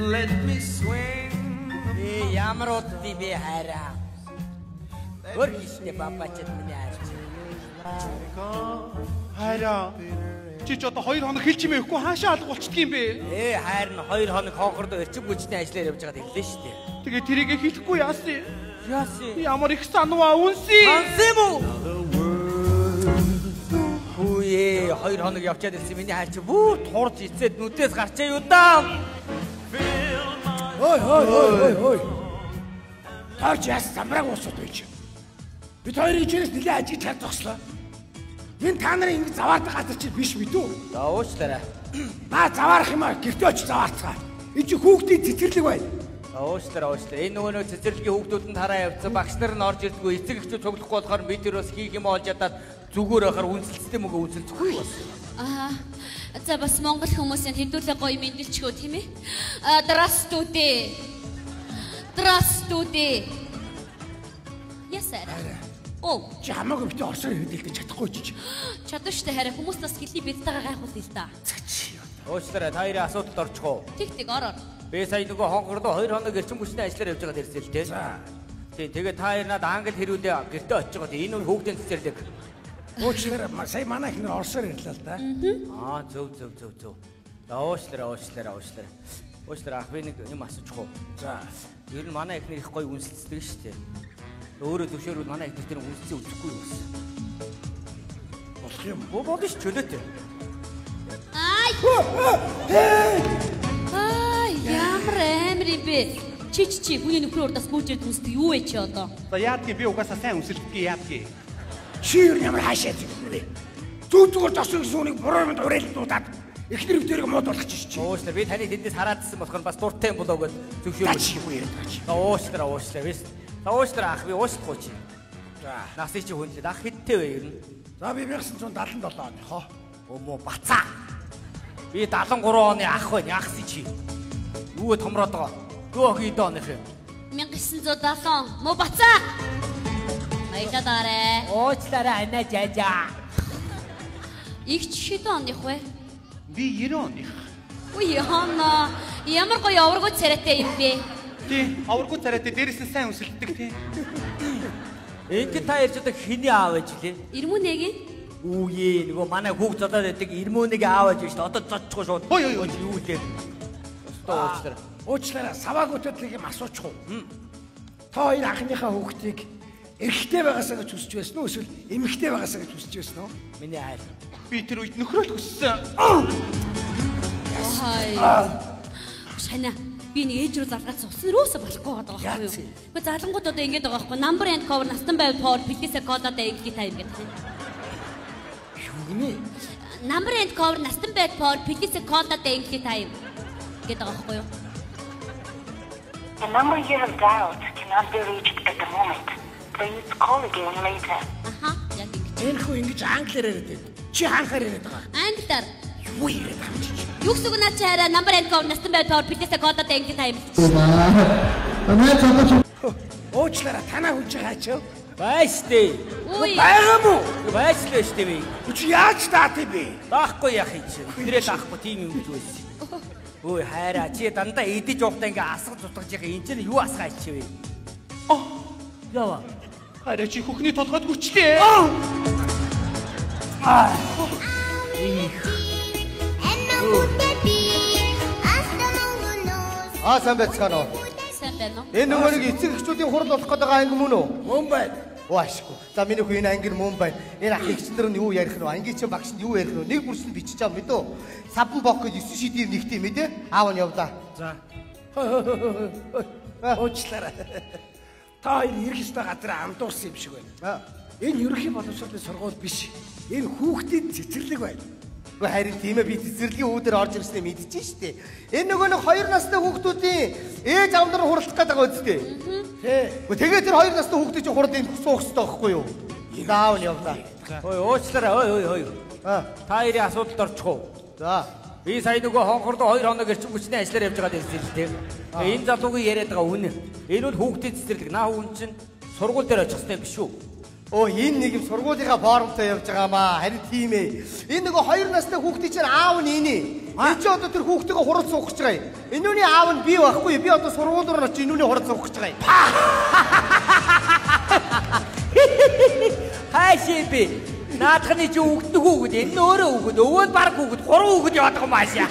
let me swing. Ямар удаа би хайраа. Өөр ихтэй бабачд миний хайрч. Хайраа. Чи ч одоо 2 хоног хэлж имээхгүй хаашаа алга болчихдг юм бэ? Хайр нь 2 хоног хонхорд эрчим хүчний ажлаар явж байгаад ирлээ шүү дээ. Тэгээ тэрийг хэлэхгүй яасан? Яасан? Ямар их санаа үнси? Хансан мó? Үе 2 хоног явчаад ирсэн миний хайр чи бүр турж ицээд нүдээс гарчаа юу даа. Ой. Таач яс замраг уусууд байж. Бид хоёрын ичээс нэлээ ажиг чад зогслоо. Энэ та нарын ингэ заваардаг газар чи биш мэдүү? За уучлаарай. Наа заваарах юм аа гэртээ очиж заваарцгаа. Энэ чи хүүхдийн цэцэрлэг байна. Уучлаарай. Энэ нөгөө цэцэрлэгийн хүүхдүүд нь тараа явцсан багш нар нь орж ирдгүү эцэг эхчүүд цуглахгүй болохоор бид тэр бас хийх юм олж ядаад зүгээр байхаар үнсэлцтэй мөгөө үнсэлцэхгүй бас. За бас монгол хүмүүсийн хэдүүлээ гоё мэндэлчгөө тийм ээ. Здравствуйте. Yes sir. Чи хамаагүй битээ орсоор хөдөлдөж чадахгүй ч. Чадвар штэ хараа хүмүүс нас гэлий бидтэйгээ гайхуул л да. Уучлаарай та хоёрын асуудалд орчихоо. Тэг ороо. Би сая нөгөө хонхордоо 2 хоног эрчим хүчний ажлаар явж байгаад ирсэн л дээ. Тийм тэгээд та хоёр надад англи хэрүүдээ гэртээ очиж байгаа. Энэ нь хүүхдийн цэцэрлэг. Уучлаарай сая манай ихнэр орсоор ирлээ л да. Зөв. Уучлаарай. Уучлаарай би нэг юм асуучих уу? За. Ер нь манай ихнэр их гоё үнсэлцдэг шүү дээ. Өөрөө төвшөөрүүд манай ихнэр тэр үнсэлцээ үзэхгүй юу гэсэн. Болох юм. Болно ш чөлөөтэй. Ямар амир юм бэ? Чи хүний нөхөр урдаас гүйжээд үнсдэг юу вэ чи одоо? За яадгийн би угаасаа сайн үнсэлдэггүй яадгийн. Чи юу ямар хаашаа зүгээрээ. Зүгээр зосон гэсэн үнийг буруу юмд уриалдуудаад эхнэр өвдөрийг мод болгочих чи. Уучлаарай би таны тэндээс хараадсан болохоор бас дуртай юм болоо гэж зөвшөөрөв. Уучлаарай. За уучлаарай ах би уучлахгүй чи. За насыг чи хүнлээд ах хэдтэй вэ ер нь? За би 1977 оны хоо. Өөмөө бацаа. Би 73 оны ах байна яахси чи. Юу томроод байгаа. Гөө хийдэ оных юм. 1970 мо бацаа. Баярлалаа. Уучлаарай анаа жажаа. Игч хэдэн оных вэ? Би 90 оных. Үй хана ямар гоё аваргууд царайтай юм бэ? Тий, аваргууд царайтай дээрээс нь сайн үнсэлдэг тий. Энд та ярьж байгаа хэний аав ээж лээ? Ирмүнэгийн? Үе нөгөө манай хүүхд зодоод байдаг ирмүнийг аав ээж шүү дээ. Одоо зодчихгүй шууд. Юу лээ? Уучлаарай саваагуудад нэг юм асуучих уу? Та хоёр анхныхаа хүүхдийг эрэгтэй байгаасаа гэж хүсэж байсан уу эсвэл эмэгтэй байгаасаа гэж хүсэж байсан уу? Миний хайр. Би тэр үед нөхрөө хүссэн. Шана би нэг ээж рүү залгаац усан рүүсээ болохгүй байгаа байхгүй юу? Гэхдээ залангууд одоо ингэж байгаа байхгүй number and cover настан байв тоор бэлгээсээ кодоод англи тайм гэдэг. Юу гинэ? Number and cover настан байв тоор бэлгээсээ кодоод англи тайм гэдэг байгаа байхгүй юу? The number you have dialed cannot be reached at the moment. Please call again later. Яг ингэж. Энэ хүү ингэж англиар яриад. Чи хаанхаар яриад байгаа? Англиар. Юу яриад байгаа юм чи? Юу гэсэн үг наа чи хараа number and cover настан байв тоор бэлгээсээ кодоод англи тайм. Уучлаарай танаа хүч хаач. Байштэй. Байгаа мó? Байшлаа штэ би. Чи яаж таат бэ? Даахгүй яах юм чи. Тэрээ даахгүй тийм юм гэж байсан. Ой хайраа чи дандаа идэж явахдаа ингээ асгаж утгаж яхаа энэ чинь юу асгаач чи вэ? Яа. Хайраа чи хөхний толгойд хүчлээ. Сайн байцгаана уу? Сайн байна уу? Энэ нөгөө нэг эцэг эхчүүдийн хурал болох гэдэг анги мөн үү? Мөн байна. Waashгүй. За миний хүү энэ анги мөн байна. Энэ ах эгчнэр нь юу ярих нь вэ? Ангийн чинь багшд юу ярих нь вэ? Нэг бүрсэнд бичиж байгаа мэдөө. Саван бок гэж 9 шидийн нэгтэй мэдээ. Аав нь явлаа. За. Уучлаарай. Та хоёр ирэх ёстой газараа андуурсан юм шиг байна. Энэ ерөнхий боловсролын сургууль биш. Энэ хүүхдийн цэцэрлэг байна. Гэхдээ харин тийм ээ би цэцэрлэгийн үүдээр орж ирснээр мэдчихэж штэ. Энэ нөгөө нэг 2 настай хүүхдүүдийн ээж аав нар хуралдах гэдэг байгаа үстэй. Тэгээ тэр 2 настай хүүхдүүд чинь хурал энд суух хэрэгтэй байхгүй юу? Заав нь явлаа. Ой уучлаарай. Та хоёрын асуудалд орчих уу? За. Би сая нөгөө хонхордоо 2 хоног эрчим хүчний ажлаар явж байгаад ирсэн л дээ. Энэ залуугийн яриад байгаа үнэ. Энэ бол хүүхдийн цэцэрлэг. Наа хүн чинь сургууль дээр очих хэрэгтэй биш үү? Энэ нэг юм сургуулийнхаа форумтай явж байгаамаа. Харин тийм ээ. Энэ нөгөө 2 настай хүүхдийн чинь аав нь энэ. Би ч одоо тэр хүүхдтэйгээ хурал суух гэж байгаа юм. Энүүний аав нь би байхгүй. Би одоо сургууль руу очиж энүүний хурал суух гэж байгаа юм. Хайшиби. Наадхны чи хүүхдтэй хүүхэд энэ өөрөө хүүхэд өвөөд баг хүүхэд 3 хүүхэд яваад байгаа маашаа.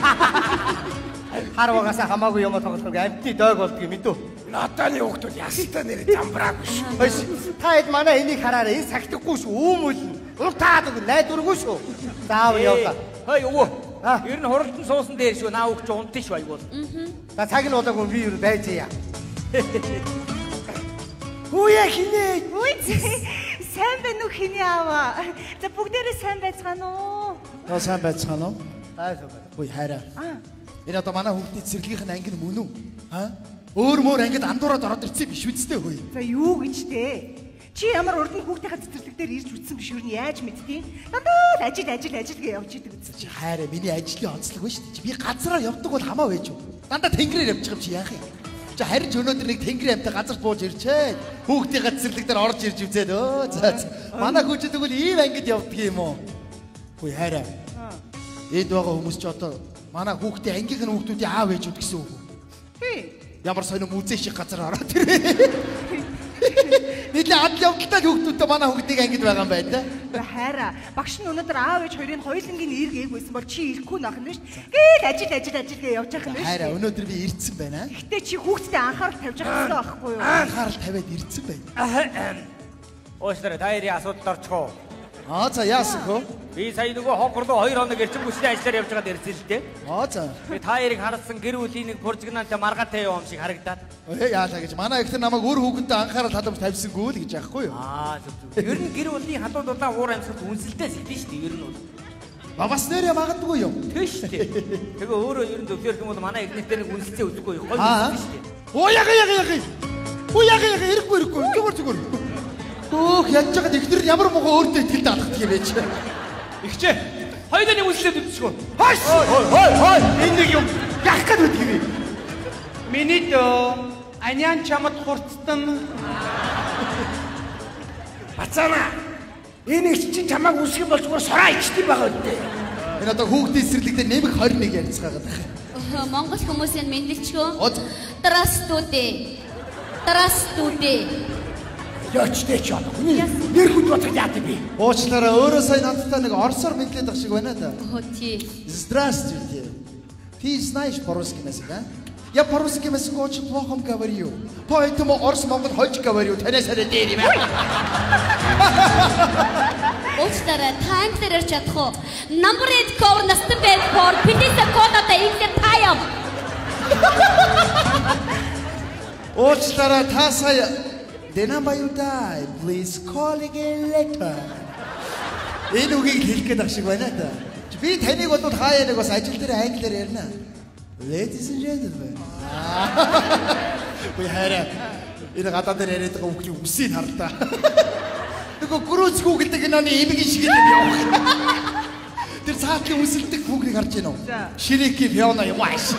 Харвагасаа хамаагүй юм тоглох амтны дойг болдгийг мэдв. Наданы хүүхдүүд ясалтай нэр замбраагүй шүү. Та хэд манай энийг хараарай. Энэ сахидахгүй шүү. Үүмүл. Уртаад үг найдваргүй шүү. Заав явлаа. Хөөе өвөө. Ер нь хуралдан суусан дээр шүү. Наа өгч унтын шүү айгуул. За цаг нь удаагүй би юу байж яа. Хүүе хинээ. Сайн байна уу хиний аваа. За бүгдээрээ сайн байцгаана уу? Сайн байцгаана уу? Сайн. Ой хайраа. Энэ одоо манай хүүхдийн цэцэрлэгийнх нь анги нь мөн үү? Өөр мөр ангид андуураад ороод ирсэн биш үсттэй хөөе. За юу гэж дээ? Чи ямар урдан хүүхдийнхээ цэцэрлэг дээр ирж үтсэн биш юу? Яаж мэдтий? Дандаа ажил гээ явж идэг үстэ. Чи хайраа миний ажлын онцлог ба шүү дээ. Би газараа явдаг бол хамаа байж юу? Дандаа тэнгэрээр явж байгаа юм чи яах юм? Чи харин ч өнөөдөр нэг тэнгэрийн амтай газар бууж ирчээ. Хүүхдийнхээ цэцэрлэг дээр орж ирж үзээд манай хүүхэд тэгвэл ийм ангид явдаг юм уу? Хөөе хайраа. Энд байгаа хүмүүс ч одоо манай хүүхдийн ангийнх нь хүүхдүүдийн аав ээж үү гэсэн үг. Ямар сонирм үзээ шиг газар ороод ирээ. Нийлээ адл явдалтай хүүхдүүдтэй манай хүүхдийг ангид байгаа юм байна да. Хайраа. Багш нь өнөөдөр аав ээж хоёрын хоёулангийн нэр гээвсэн бол чи ирэхгүй нах нь шүү. Гээд ажил гээ явж байгаа юм шүү. Хайраа өнөөдөр би ирдсэн байна. Гэтэ чи хүүхдтэй анхаарал тавьж байгаа гэсэн байхгүй юу? Анхаарал тавиад ирдсэн байна. Өөстөрө тайрын асуудал орчихоо. За яасан хөө? Би сая нөгөө хонхорлоо 2 хоног эрчим хүчний ажиллаар явж байгаад ирсэн л дээ. За. Би тайрыг харсан гэр бүлийн нэг пуржигнантай маргатай юм шиг харагдаад. Яалаа гэж манай ихтер намайг өөр хүүхэдтэй анхаарал халамж тавьсангүй л гэж яахгүй юу? Зөв. Ер нь гэр бүлийн хатуудаа уур амьсгал үнсэлтэй сэтгэн шүү дээ ер нь бол. Бабас нэрээ магадгүй юм. Тэг шүү дээ. Тэгээ өөрөө ер нь зөвлөх юм бол манай ихнэртэй нэг үнсэлцээ үзэхгүй гоё үнсэлтэй шүү дээ. Яга. Зүгээр. Ядж байгаа ихтер ямар муухай өөртөө итгэл даалгах юм бэ чи? Ихчээ. Хоёулаа нэг үнслээд үтсгөө. Хой. Энэ нэг юм яах гээд байдаг юм бэ? Миний дөө аняан чамд хурцтан. Бацаана. Энэ их чи чамайг үсгэн бол зүгээр сураа ичдэг байгаа үү? Энэ одоо хүүхдийн эсрэлэг дээр нэмэх 21 ярьцгаагаад байна. Монгол хүмүүсийн мэдлэлчгөө. Здравствуйте. Яачтэй ч одоо хүний нэр хүнд боцох яадаг би. Уучлаарай өөрөө сайн надтай нэг орсоор мэдлээд ах шиг байна да. Тий. Здравствуйте. Ты знаешь по-русски язык, а? Я по-русски язык очень плохо говорю. Поэтому орс-монгол хож говорю. Танаас арай дээр юм аа. Уучлаарай тайм дээр чадах уу? Number 8 cover настан байд for please кодата ихтэй тайм. Уучлаарай та сая The number you dial, please call again later. Энэ үгийг хэлэх гээд ах шиг байна да. Би таныг бол хаяа нэг бас ажил дээр англиар ярина. Ladies and gentlemen. Би хараа. Энэ гадаа дээр яриад байгаа хүүхдийн үсийг харлаа. Нөгөө гүрүүц хүүгэлдэг киноны эмгийн шиг юм явах. Тэр цаатлын үсэлдэг хүүхдийг харж байна уу? Ширики пиано юм ааш.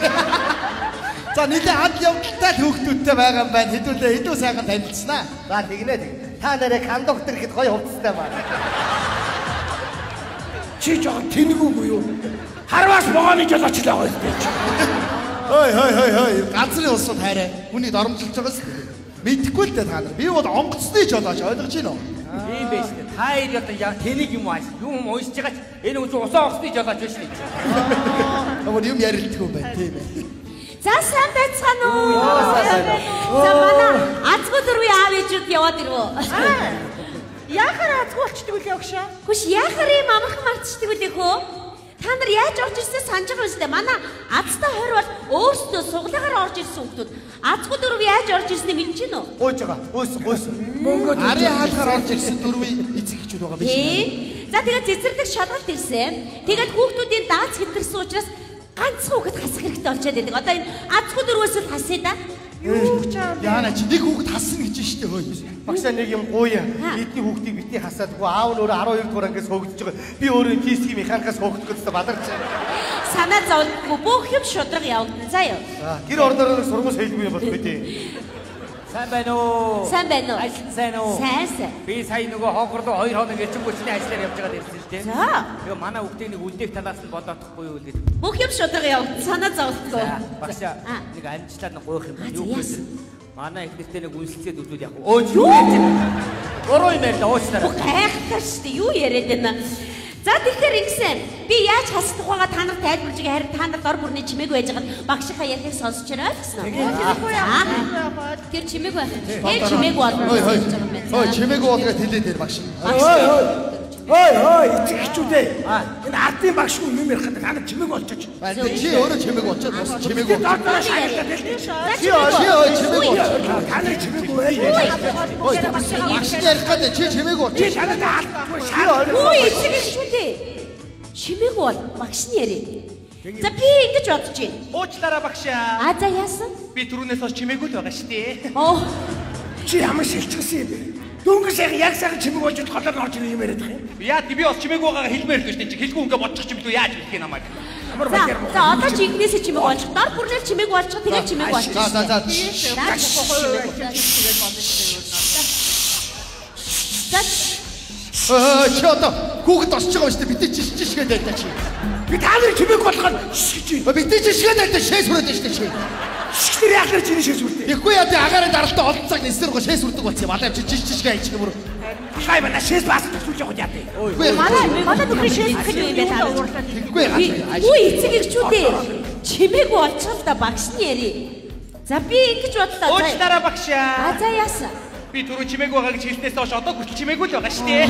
За нийлээ адл явдалтай хүүхдүүдтэй байгаа юм байна. Хэдүүлээ сайхан танилцсанаа. За тэгнэ. Та нарыг кондуктор гэхэд гоё хувцастай байна. Чи жоо тэнэггүй юу? Харвас могооны жолоочлаа гоё байж. Хой. Ганцны усууд хайраа. Хүнийг доромжилж байгаа шүү дээ. Мэдхгүй л дээ та нар. Би бол онгоцны жолооч ойлгож байна уу? Тийм байж дээ. Та хоёр одоо тэнэг юм ааш. Юм уншиж байгаа ч энэ хүн усаа онгоцны жолооч биш үү? Нөгөө юм ярилдаггүй байна тийм ээ. За сайн байцгаана уу? За манай азгүй дөрвийн аав ээжүүд яваад ирвөө. Яахаар азгүй болчдөг үлээ өгшөө? Хүш яахаар юм амархан мартчихдаг үлээ хөө? Та нар яаж орж ирсэн санаж байгаа юм шүү дээ. Манай азтай 20 бол өөрсдөө суглаагаар орж ирсэн хүмүүс. Азгүй дөрв яаж орж ирснийг мэдэж гинөө? Гойж байгаа. Гойс. Мөнгө ари хаалгаар орж ирсэн дөрвийн эцэг эхчүүд байгаа биш үү? За тэгээд цэцэрлэг шалгалт ирсэн. Тэгээд хүүхдүүдийн дааз хэтэрсэн учраас ганц хүүхэд хасах хэрэгтэй болчиход байдаг. Одоо энэ азгүй дөрвөөс л хасъя да. Юу ч юм. Яана чи нэг хүүхэд хасна гэж штэ хөөе. Багшаа нэг юм гуйя. Эдний хүүхдийг битгий хасаадгүй. Аав нь өөрөө 12 дугаар ангиас хөөгдөж байгаа. Би өөрөө физик механикаас хөөгдөх гэсэн бадарч байна. Санаа зовдгүй бүх юм шудраг явагдана заа ёо. За гэр ордоор сургууль хэлгүй юм болох үү? Сайн байна уу? Сайн байна уу? Ажил сайн уу? Сайн. Би сая нөгөө хоогор руу 2 хоног эрчим хүчний ажлаар явж байгаад ирсэн шүү дээ. За. Тэгээ манай хүүхдийн нэг үлдээх талаас нь бодоодохгүй юу гэдэг. Бүх юм шударга яв. Санаа зовхгүй. Багшаа нэг амжилтаар нэг гоох юм байна. Юу гэсэн? Манай их нэртэй нэг үнсэлцээд үзвэл яг. Юу? Гурван юм ярьда уучлаарай. Гайхах шүү дээ. Юу яриад байна? За тэгэхээр ингэсэн. Би яаж хасдах байгаа та нарт тайлбарлаж байгаа харин та нарт ор бүрний чимээг байж байгаа багшийнхаа ярихыг сонсож байна гэсэн үү? Тэр чимээг байх. Тэр чимээг болно. Ой, чимээг болгоод хэлээд тэр багш. Ой, эцэгчүүдээ. Энэ ардын багш хүн юм ярих гэдэг ханаа чимээг болчих. Чи өөрөө чимээг болчиход бас чимээг бол. Доктор шаардлагатай хэлдэг. Чи чимээг болчих. Та нар чимээг үү? Ой, багш ярих гэдэг чи чимээг болчих. Шаардлагатай алдахгүй шаардлага. Үй эцэгчүүдээ. Чимээг бол багш нь ярив. За би ингэж бодож байна. Уучлаарай багшаа. А за яасан? Би түрүүнээс хойш чимээгүй л байгаа шүү дээ. Оо, Чи ямар шилжчихсэн юм бэ? Дөнгөс яг сайхан чимээг болж голоор орж ирэх юм яриад байгаа юм. Яа би бас чимээг байгаагаа хэлмээр л дээ чи хэлгүй ингээ бодчих юм билүү яаж хэлэх юм намайг. Ямар за баяр. одоо чи игнээсээ чимээг болчих. Дор бүрнээр чимээг болчих. Тэгээ чимээг болчих. За. Чи одоо хүүхэд осч байгаа юм шүү дээ. Бид чи шишгээд байдаг чи. Би та нарыг чимээг болгоод шишгэж байна. Бид чи шишгээд байдаг шээс хүрээд шүү дээ чи. Шишгэр яг нар чиний шиш үрдээ. Ихгүй яа тий агаараа даралтаа олон цаг нэсэр гоо шээс үрдэг болсон юм. Алаа чи шишгээ ич гэмөр. Хай бана шиш бас төсүүлж явах яа. Манай бүхний шээс гэх юм байна. Ихгүй яа. Үй эцэг эхчүүдээ. Чимээг болчих та багш нь ярив. За би ингэж бодлоо. Уучлаарай багшаа. А за яасан? Би түрүү чимээг байгаа гэж хэлснээс хойш одоо хүртэл чимээгүй л байгаа шүү дээ.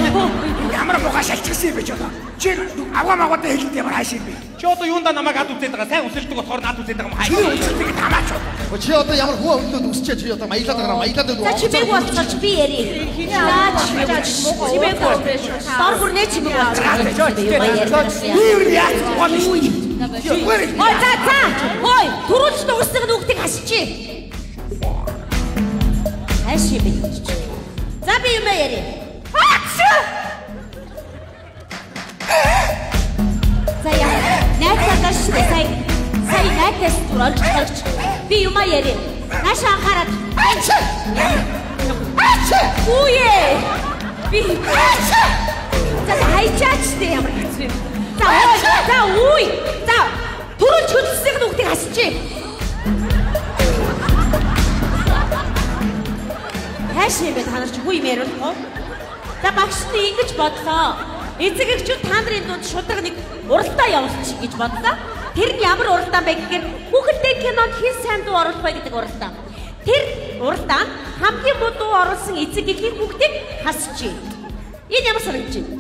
Ямар муухай шалчихсан юм бэ ч одоо. Чи авгаа магадаа хэлээд ямар хааш юм бэ? Чи одоо юунда намайг ад үзээд байгаа? Сайн өсөлдөг болохоор над үзээд байгаа юм Чи хаа. үсэлдэг тамаач. Чи одоо ямар хүү өвлөд үсчээ чи одоо маялаад байгаа. За чимээг болчих би ярив. Чимээг болчих. Дор бүрнээ чимээг болчих. Би юу яах вэ? Ой за. Хой, түрүүлж дууссан нүгтийг хасчих. Ашиг бий. За би юм ярив. За яа. Найцаа шүү дээ. Сая найцаас туралж гарч. Би юм ярив. Нааш анхаарат. Үе. Би. За хайчаач дээ ямар хэцүү. За үе. За түрүүлж хөдөлсөн нүгтийг хасчих. Хаашаа бэ та нар чи хүү юм яриулах уу? За багш нь ингэж бодлоо. Эцэг эхчүүд та нарын дунд шударга нэг уралдаа явуулчих гэж бодлоо. Тэр нь ямар уралдаан бэ гэхээр хүүхэлдэйн кинонд хэн сайн дуу оруулах вэ гэдэг уралдаан. Тэр уралдаан хамгийн муу дуу оруулсан эцэг эхийн хүүхдийг хасчих. Энэ ямар санагдаж байна?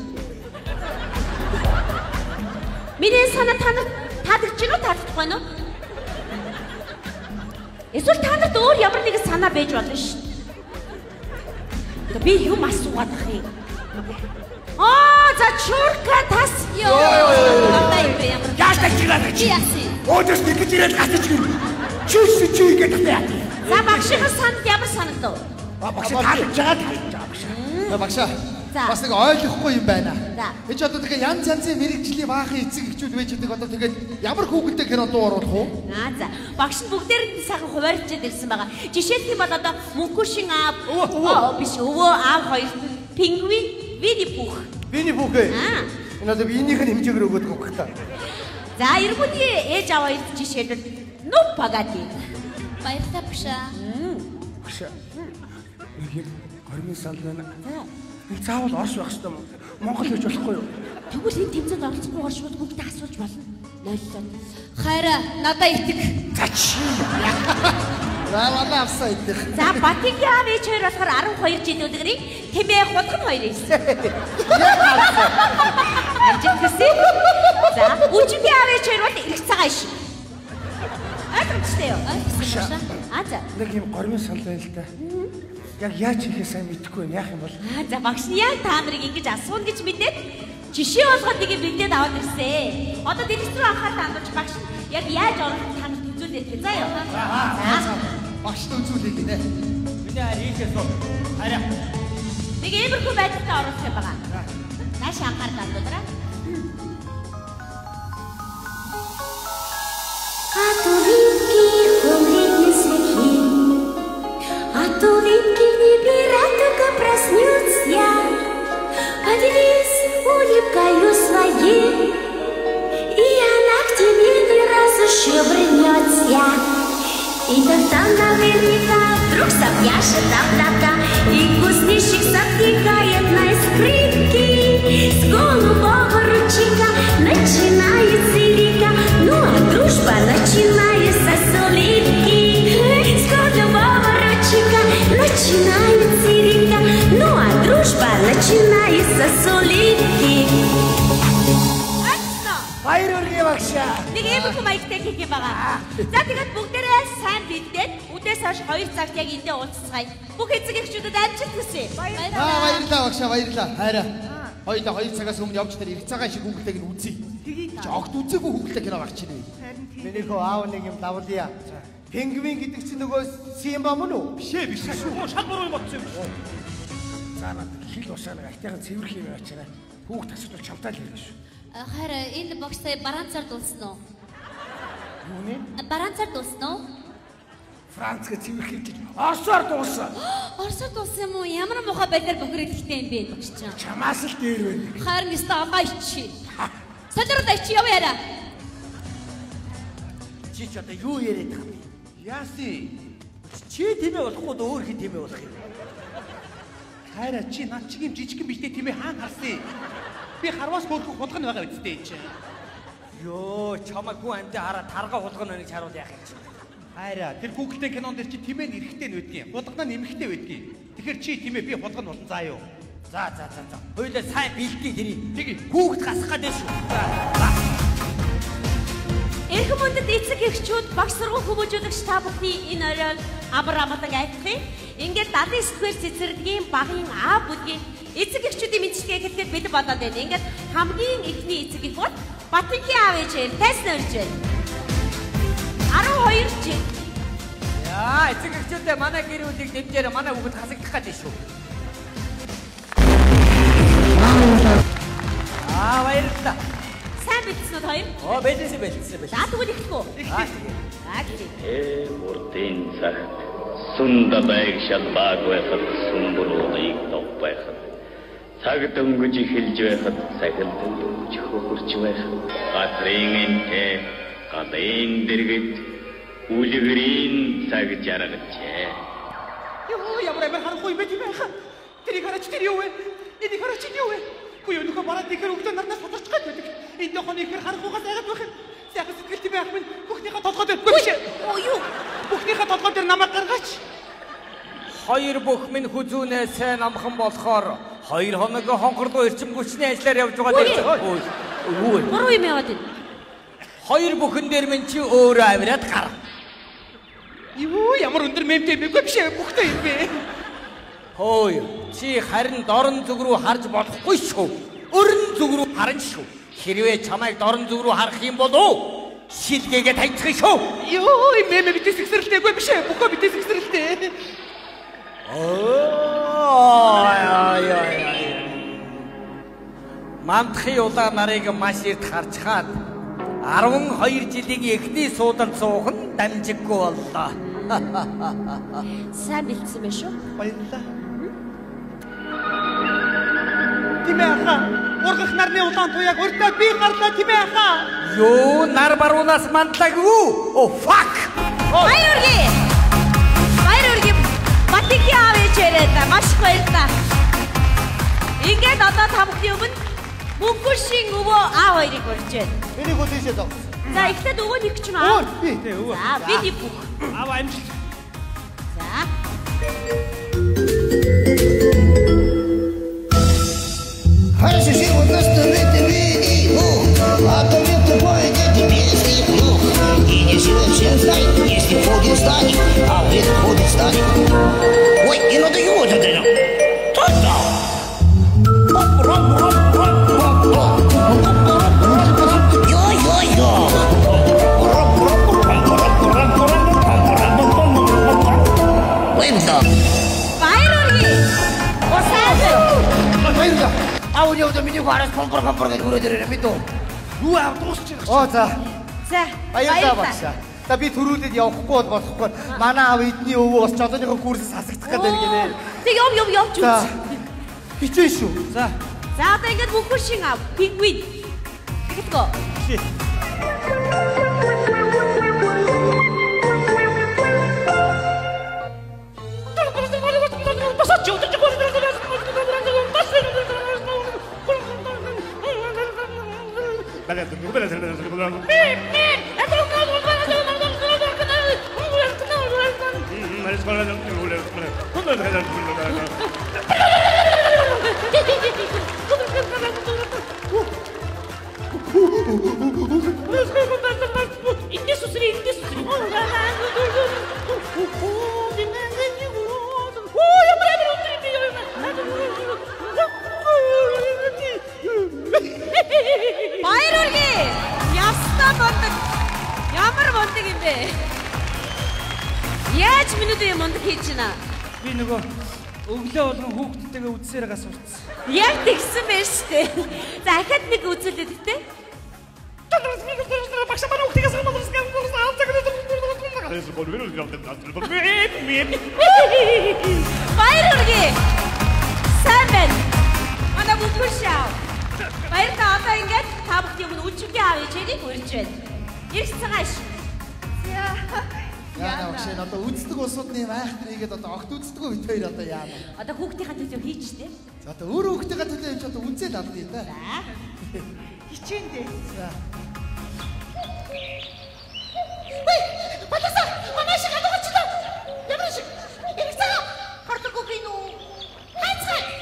Миний санаа та нарт таадагч юу таадах вэ нөө? Эсвэл та нарт өөр ямар нэгэн санаа байж болно шүү. Би юм асуугаад ах юм. За чурка тас ёо. Яаж тачиглаад чи? Өөдөөс нэг гэж ирээд гацчих юм. Чи гэдэг яа. За багшийнхаа санд ямар санагдав? Багш таалж байгаа. Багшаа. Бас нэг ойлгохгүй юм байна. Энд ч одоо тэгээ янз янзын мэрэгжлийн баахан эцэг эхчүүд байж байгаа одоо тэгээд ямар хүүхэлдэйн кино дуу оруулах уу? За багш нь бүгдээр нь сайхан хуваарлцээд ирсэн байгаа. Жишээлх юм бол одоо мөнхөшин аав биш өвөө аав хоёр пингвин Винни Пух. Винни Пух ээ. Энэ одоо биенийх нь хэмжээгээр өгöd гэх та. За эргүүний ээж аваа ирд жишээлбэл Нүп Пагати. Баярлалаа багшаа. Багшаа. Нэг гормын санд байна. Нэг заавал орш байх хэрэгтэй юм. Монгол хийж болохгүй юу? Тэгвэл энэ тэмцээнд оролцохгүйгээр шууд бүгдээ асууж болно. Нойллоо. Хайраа надаа итэг. За чи. Валаа авсаа идэх. За Батигийн аав ээж хоёр болохоор 12 жил үлгэрийг тэмээ хутган хоёр ирсэн. Ажигсэн. За үчигийн аав ээж хоёр бол ирэх цагаан иш. Ойлгомжтой юу? За. Нэг юм гормын санд байна л да. Яг яаж хийхээ сайн мэдэхгүй юм яах юм бол. За багш нь яг та нарыг ингэж асууна гэж мэдээд жишээ болгоод нэг юм бэлдээд аваад ирсэн. Одоо дэрэгч рүү анхаарал хандуулж багш нь яг яаж оруулах та нарт үзүүлээд гэх заа юу. За. Багш нь үзүүлээ гинэ. Миний хийхээс хараа. Нэг иймэрхүү байдлаар оруулах юм байна. Нааш анхаарал хандуулаарай. А то И тогда наверняка вдруг сопьяшет облака, и вкуснейших затихает на скрипке. С голубого ручейка начинается река, ну а дружба начинается с улыбки. С голубого ручейка начинается река, ну а дружба начинается с улыбки. Баяр өргөө багшаа. Нэг эмх маягтай хийх юм байгаа. За тэгээд бүгдээрээ сайн бэлдээд үдээс хойш 2 цагт яг эндээ уулзцгаая. Бүх эцэг эхчүүдэд амжилт хүсье. Баярлалаа багшаа, баярлалаа. Хайраа. Хоёулаа 2 цагаас өмнө явж тэр ирэх цагаан шиг хүүхэлтэйг нь үзье. Чи огт үзээгүй хүүхэлтэй кино гарч ирнэ. Миний хөө аав нэг юм давлаа. Пингвин гэдэг чинь нөгөө Симба мөн үү? Биш ээ, биш. Шалбар юм бодсон юм. За надад хил усаанаа айтайхан цэвэрх юм ачаарай. Хүүхд асуудал чамтай л ирнэ шүү. Хараа энэ бокстай баранцаар дуулсан уу? Юу нэ? Баранцаар дуулсан уу? Францыг цэвэрх гэж Оросоор дуулсан. Оросоор дуулсан юм уу? Ямар муухай байдлаар бөхрөлттэй юм бэ багш чинь? Чамаас л дээр байна. Харин стагаа ичи. Солиороо ичи яв яра. Чи ч одоо юу яриад байгаа юм? Яасын? Чи тэмээ болохгүй дөө өөр хин тэмээ болох юм. Хайраа чи над чигийн жижигэн биштэй тэмээ хаана харсан? Би харваас хөөрхөх хулган байгаа үстэй чи. Йоо, чамаа гүн амдаа хараа тарга хулган нэг харуул яах юм чи. Хайраа, тэр Google-тэй кинон дээр чи тэмээ нь эрэхтэй нь байдгийн. Хулгана нэмэхтэй байдгийн. Тэгэхээр чи тэмээ би хулган болон заа юу. За. Хоёулаа сайн бэлдээ тэрийг. Тэг хүүхд гасах гэдэг шүү. За. Эрх мөндөд эцэг эхчүүд багш сургууль хүмүүжүүлэгч та бүхний энэ оройн амар амгалан айхтыг ингээд 79-р цэцэрлэгийн багын А бүдгийн эцэг эхчүүдийн мэдчилгээ хэлэхэд бид бодоод байна. Ингээд хамгийн ихний эцэг их бол Батынхын аав ээж тест нөрж байна. 12 жил. Яа, эцэг эхчүүдээ манай гэр бүлийг дэмжээр манай хүүхэд хасагдах гэдэг шүү. Баярлалаа. Сайн бэлдсэн үү хоёр? Бэлдсэн. За тэгвэл эхлэв үү? Урдын цагт сунда байгшал баг байхад сумбруудыг дов байхад цаг дөнгөж эхэлж байхад сахил дөнгөж хөрч байхад газрын энтэй гадын дэргэд үлгэрийн цаг жаргажээ. Йоо, ямар харахгүй юм бэ тийм байхад. Тэрийг хараач тэр юу вэ? Энийг хараач юу вэ? Буюу нөхөр бараад ихэр өгдөө нарнаас тодорч гад байдаг. Энд дохоо ихэр харахугаас айгаад байх юм. Сайхан сэтгэл тийм байх минь бүхнийхээ толгой дээр биш. Юу? Бүхнийхээ толгой дээр намайг гаргаач. Хоёр бүх минь хүзүүнээ сайн амхан болохоор 2 хоног хонхорлоо эрчим хүчний ажиллаар явж байгаа дээ. Өө. Буруу юм яваад байна. Хоёр бүхэн дээр минь чи өөрөө авираад гар. Юу ямар өндөр мемтэй бэгүй биш бүхтэй юм бэ. Хөөе, чи харин дорн зүг рүү харж болохгүй шүү. Өрн зүг рүү харна шүү. Хэрвээ чамайг дорн зүг рүү харах юм бол шилгээгээ таньчих шүү. Йоо, мемэ битээ сэгсрэлтэйгүй биш бүхөө битээ сэгсрэлтэй. Мамтхи улаан нарыг маш эрт харж хаад 12 жилийн эхний суудалд суух нь дамжиггүй боллоо. Сайн бэлдсэн байх шүү. Баярлалаа. Тимээ хаа, ургах нарны улаан туяаг урьдаа би гарлаа тимээ хаа. Юу, нар баруунаас мандлаагүй. Oh fuck. Баяр үргэ. Батынхын аав ээж яриад маш их баярлалаа. Ингээд одоо та бүхний өмнө мөнгөшийн өвөө аав хоёрыг урьж байна. Энийг үдээшээ зов. За ихлээд өвөө нэг ч юм аа. Би. За би бүх. Аав амжилт. За. Хорошо, вот настроить видео, а то это пойдет без них. И не все знают, если ходит стать, а это ходит стать. Ой, не надо его это. Та-та! Йо-йо-йо! Вымдо! Баяр Баярлалаа. А у него до меня гараж компор гэж хүрээд ирээ бид үү. Юу аав дуусчих. За. За. Баярлалаа багшаа. За би төрүүлээд явахгүй болохгүй. Манай аав эдний өвөө бас жолооныхоо курсээс хасагдах гэдэг гинэ. Тэг явж үз. Хичээ шүү. За одоо ингээд мөнгөшийн аав пингвин. Тэгтгөө. Баярлалаа. Ястаа мондөг. Ямар мондөг юм бэ? Яаж минут юм мондөг хийж байна? Би нөгөө өглөө болгон хүүхдтэйгээ үдсээр гас урцсан. Яг тэгсэн байж тээ. За ахад нэг үзүүлээд тээ. Баярлалаа. Сайн байна. Манай бүхшаа. Баяр та одоо ингээд та бүхэн өмнө үчигээ авъя чэнийг хүрч байна. Ирэх цагааш. Яна өгшөө одоо үздэг улсуудны майхтрийгээд одоо огт үздэг үед хоёр одоо яана. Одоо хүүхдийнхаа төлөө хийж тээ. За одоо өөр хүүхдийнхаа төлөө юм чи одоо үнцээд алдъя да. За. Хичээндээ. За. Ой, батаса, манай шиг адууч даа. Ямар шиг? Ирэх цагаа. Хартагүй би нүү. Хайцгаа.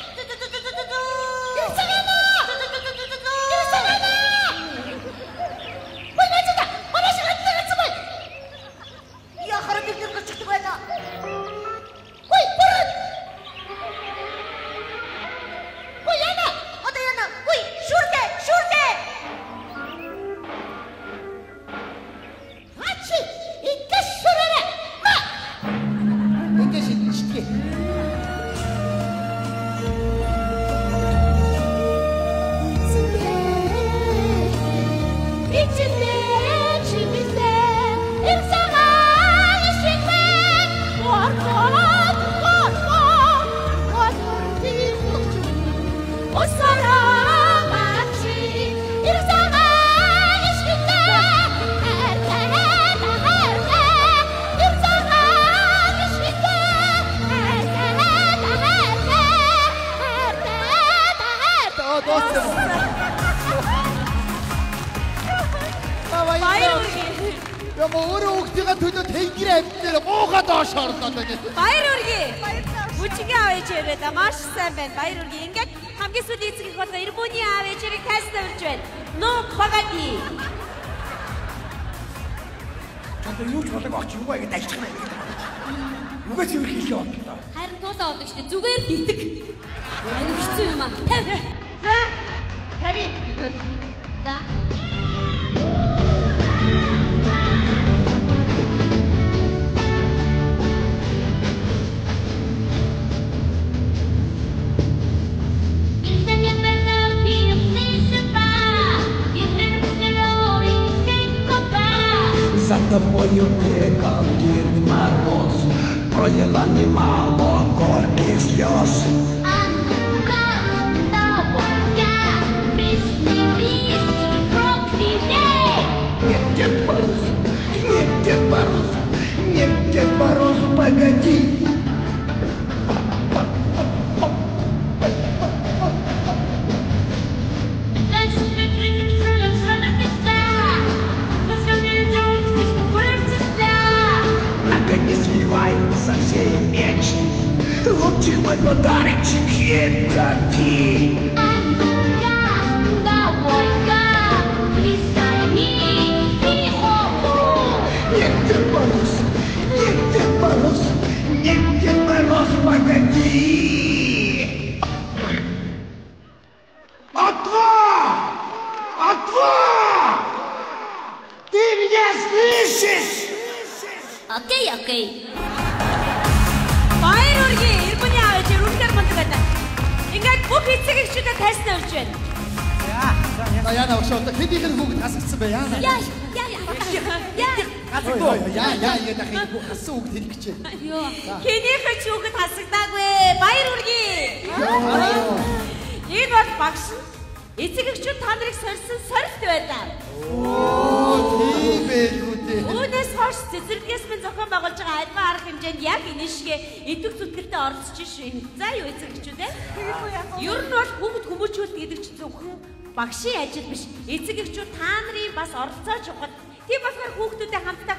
багшийн ажил биш. Эцэг эхчүүд та нарын бас оролцоож явахад тийм болохоор хүүхдүүдэд хамтдаа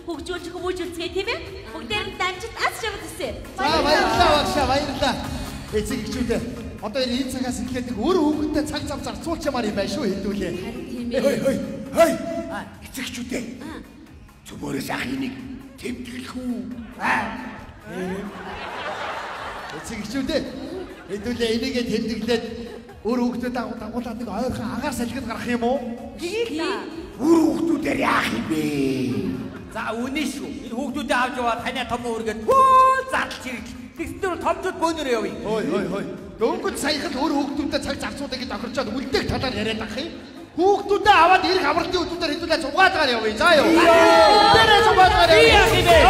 хөгжүүлж хүмүүжүүлцгээе тийм ээ? Бүгдээр нь дамжид аз жаргал төсөө. За баярлалаа багшаа баярлалаа. Эцэг эхчүүдээ одоо энэ цагаас эхлээд нэг өөр хүүхэдтэй цаг зав зарцуулчмаар юм байна шүү хэдүүлээ. Тийм ээ. Хөөе. Эцэг эхчүүдээ. Зүгээрээс ах энийг тэмдэглэх үү? Эцэг эхчүүдээ хэдүүлээ энийгээ тэмдэглээд өөр хүүхдүүд дагуулад нэг ойрхон агаар салхид гарах юм уу? Өөр хүүхдүүдээр яах юм бэ? За үнэ шүү. Энэ хүүхдүүдээ авч яваад танай том өөргөд хөө зарлж ирэх. Тэгснээр томчууд бөөнөрөө явъя. Хөөе. Дөнгөж саяхан өөр хүүхдүүдэд цаг зарцуулдаг гэж тохирчоод үлдэх талаар яриад ах юм. Хүүхдүүдээ аваад ирэх авралтын өдрөөр хэдүүлээ цугаагаар явъя. За ёо. Тэрээ цугаагаар явъя.